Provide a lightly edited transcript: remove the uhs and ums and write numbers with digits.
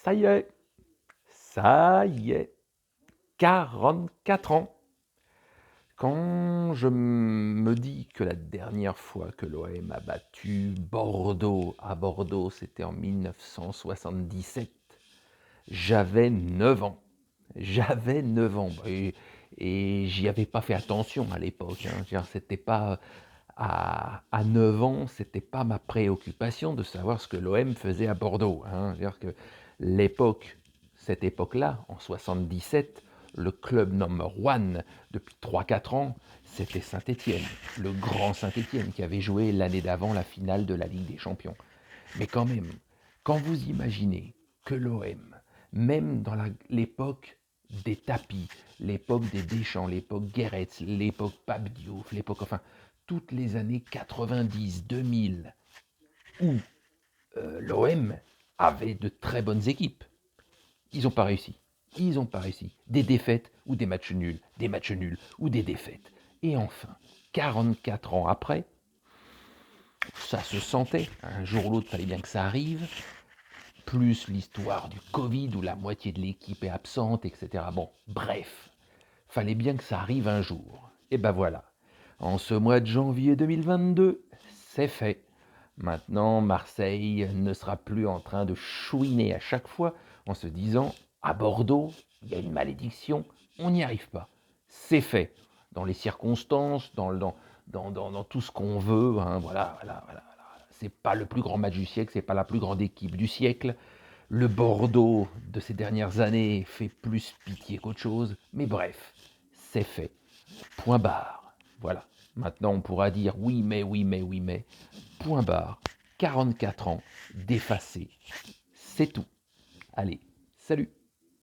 Ça y est, ça y est, 44 ans. Quand je me dis que la dernière fois que l'OM a battu Bordeaux à Bordeaux, c'était en 1977, j'avais 9 ans. J'avais 9 ans. Et j'y avais pas fait attention à l'époque. C'était pas à 9 ans, c'était pas ma préoccupation de savoir ce que l'OM faisait à Bordeaux. C'est-à-dire que l'époque, cette époque-là, en 77, le club number one depuis 3-4 ans, c'était Saint-Étienne, le grand Saint-Étienne qui avait joué l'année d'avant la finale de la Ligue des Champions. Mais quand même, quand vous imaginez que l'OM, même dans l'époque des tapis, l'époque des Deschamps, l'époque Guéret, l'époque Pape Diouf, l'époque, enfin, toutes les années 90, 2000, où l'OM avait de très bonnes équipes, ils n'ont pas réussi. Ils n'ont pas réussi. Des défaites ou des matchs nuls ou des défaites. Et enfin, 44 ans après, ça se sentait. Un jour ou l'autre, il fallait bien que ça arrive. Plus l'histoire du Covid où la moitié de l'équipe est absente, etc. Bon, bref, fallait bien que ça arrive un jour. Et ben voilà, en ce mois de janvier 2022, c'est fait. Maintenant, Marseille ne sera plus en train de chouiner à chaque fois en se disant à Bordeaux, il y a une malédiction, on n'y arrive pas. C'est fait. Dans les circonstances, dans tout ce qu'on veut, voilà. C'est pas le plus grand match du siècle, c'est pas la plus grande équipe du siècle. Le Bordeaux de ces dernières années fait plus pitié qu'autre chose, mais bref, c'est fait. Point barre. Voilà. Maintenant, on pourra dire oui, mais. Point barre. 44 ans d'effacé. C'est tout. Allez, salut.